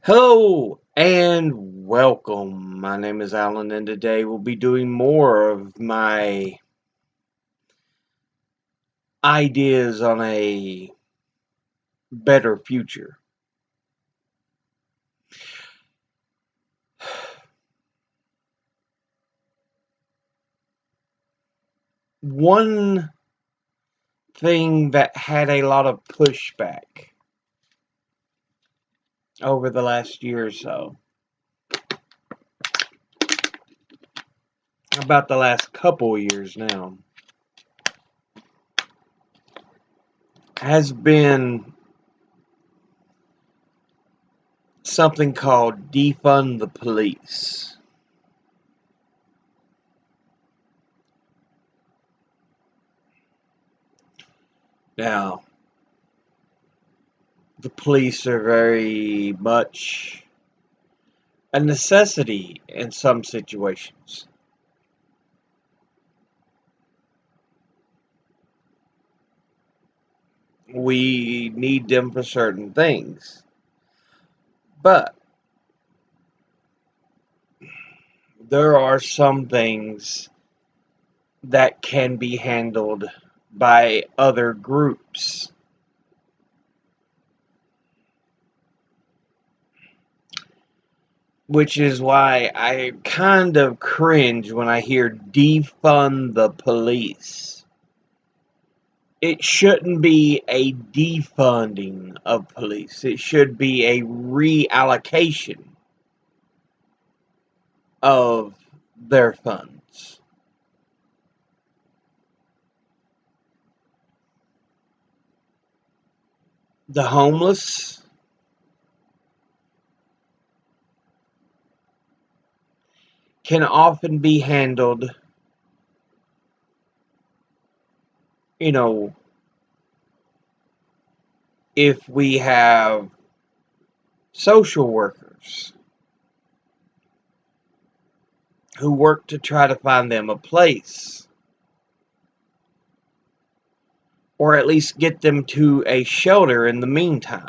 Hello and welcome. My name is Alan, and today we'll be doing more of my ideas on a better future. One thing that had a lot of pushback over the last year or so, about the last couple years now, has been something called Defund the Police. Now, the police are very much a necessity in some situations. We need them for certain things. But there are some things that can be handled by other groups. Which is why I kind of cringe when I hear defund the police. It shouldn't be a defunding of police. It should be a reallocation of their funds. The homeless can often be handled, you know, if we have social workers who work to try to find them a place, or at least get them to a shelter in the meantime.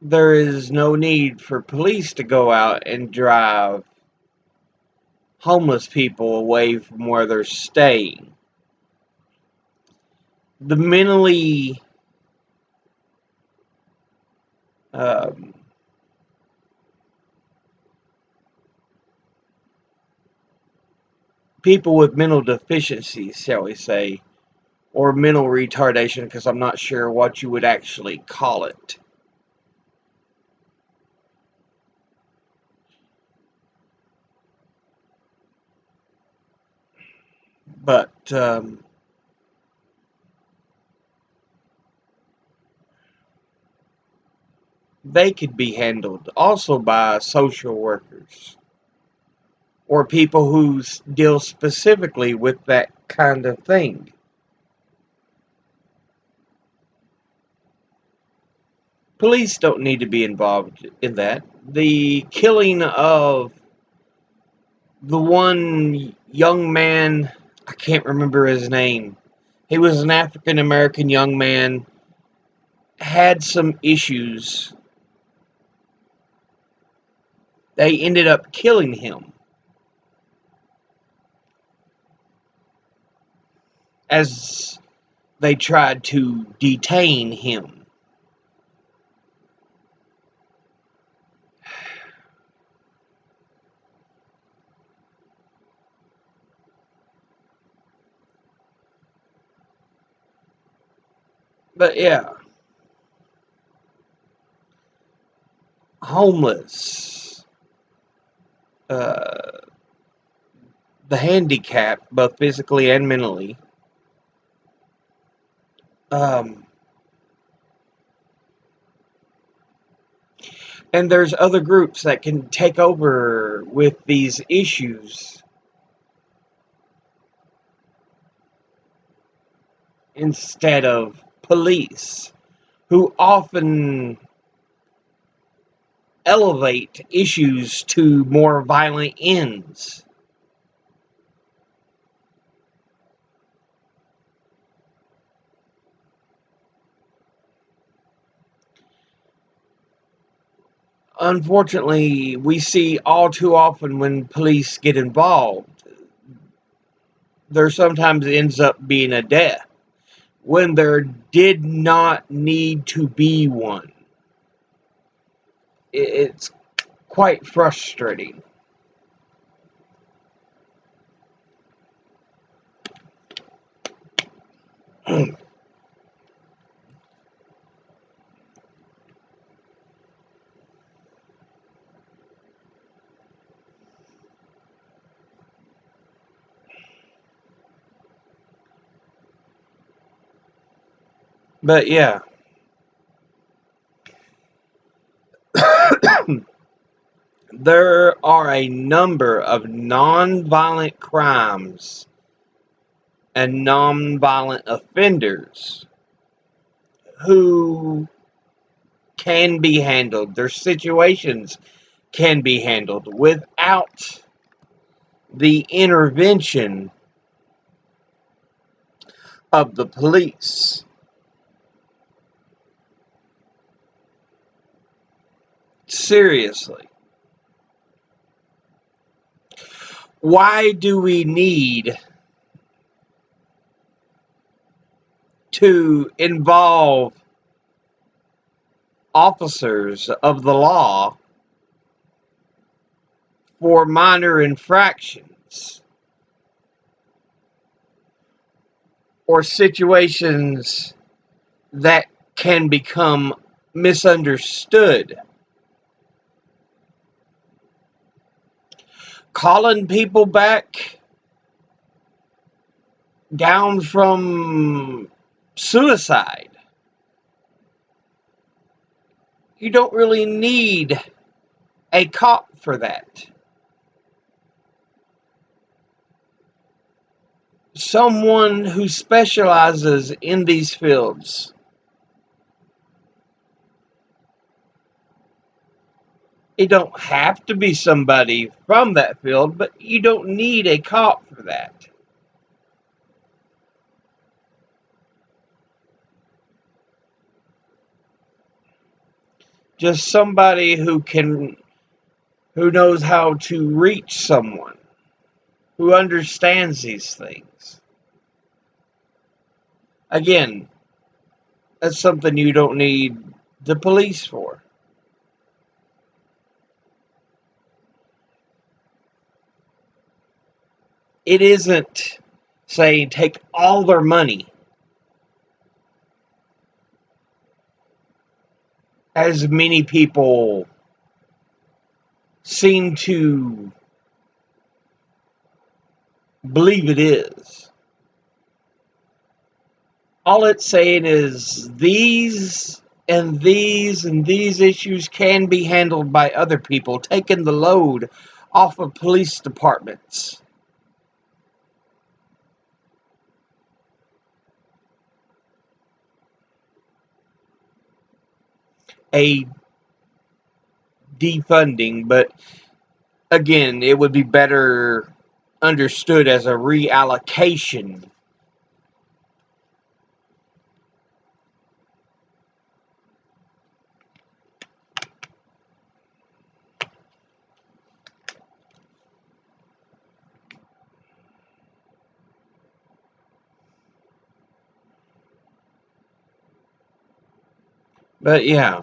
There is no need for police to go out and drive homeless people away from where they're staying. The mentally um, people with mental deficiencies, shall we say, or mental retardation, because I'm not sure what you would actually call it. But they could be handled also by social workers or people who deal specifically with that kind of thing. Police don't need to be involved in that. The killing of the one young man, I can't remember his name. He was an African American young man, had some issues. They ended up killing him as they tried to detain him. But yeah, homeless, uh, the handicapped, both physically and mentally. Um, and there's other groups that can take over with these issues instead of police, who often elevate issues to more violent ends. unfortunately, we see all too often when police get involved, there sometimes ends up being a death when there did not need to be one. It's quite frustrating. But yeah, there are a number of non-violent crimes and non-violent offenders who can be handled. Their situations can be handled without the intervention of the police. Seriously. Why do we need to involve officers of the law for minor infractions or situations that can become misunderstood? Calling people back down from suicide. You don't really need a cop for that. Someone who specializes in these fields. It don't have to be somebody from that field, but you don't need a cop for that. Just somebody who knows how to reach someone, who understands these things. Again, that's something you don't need the police for. It isn't saying take all their money, as many people seem to believe it is. All it's saying is these and these and these issues can be handled by other people, taking the load off of police departments. A defunding, but again, it would be better understood as a reallocation. But yeah,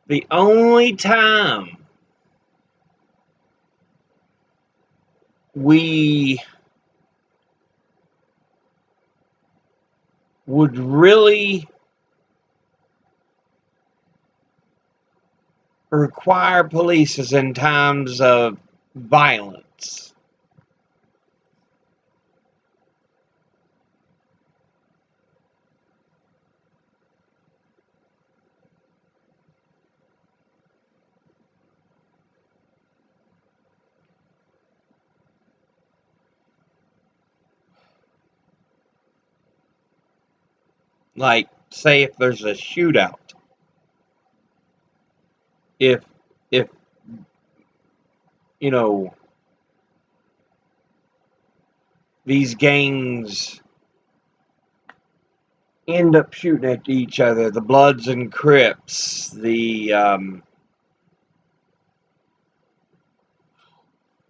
the only time we would really require police is in times of violence. Like, say if there's a shootout. If if you know these gangs end up shooting at each other. The Bloods and Crips, the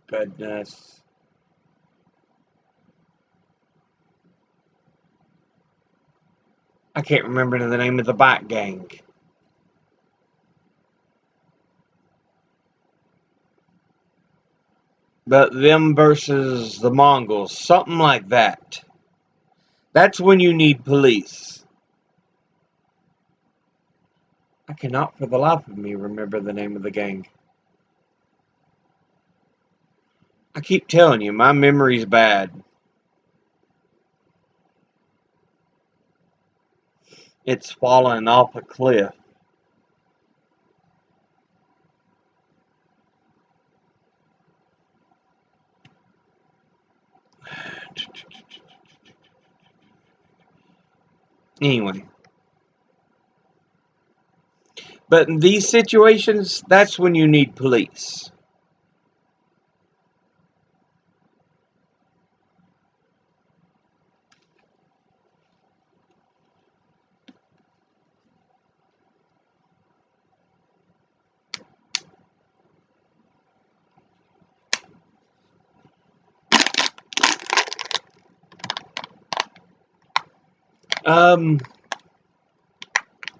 goodness, I can't remember the name of the bike gang. But them versus the Mongols, something like that. That's when you need police. I cannot for the life of me remember the name of the gang. I keep telling you, my memory's bad. It's fallen off a cliff. Anyway. But in these situations, that's when you need police. Um,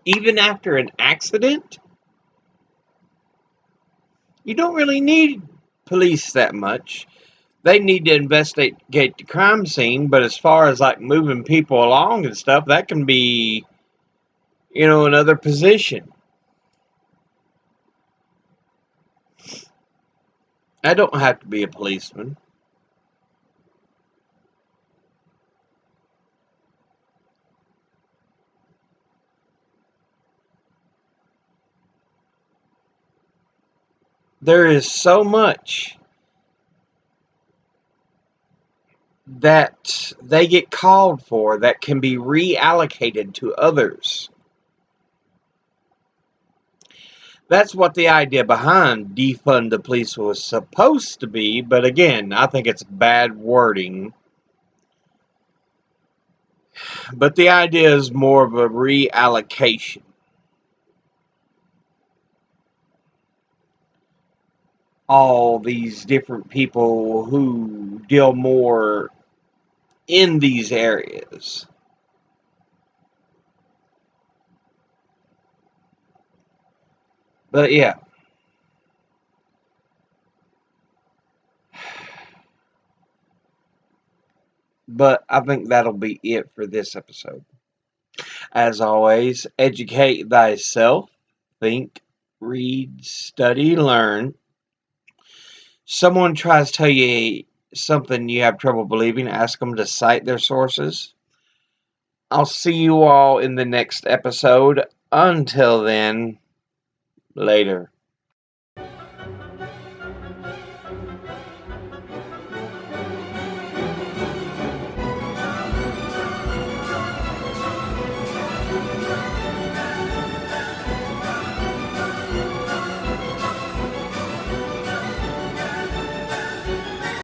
Even after an accident, you don't really need police that much. They need to investigate the crime scene, but as far as like moving people along and stuff, that can be, another position. I don't have to be a policeman. There is so much that they get called for that can be reallocated to others. That's what the idea behind defund the police was supposed to be, but again, I think it's bad wording. But the idea is more of a reallocation. All these different people who deal more in these areas. But yeah. But I think that'll be it for this episode. As always, educate thyself, think, read, study, learn. Someone tries to tell you something you have trouble believing, ask them to cite their sources. I'll see you all in the next episode. Until then, later.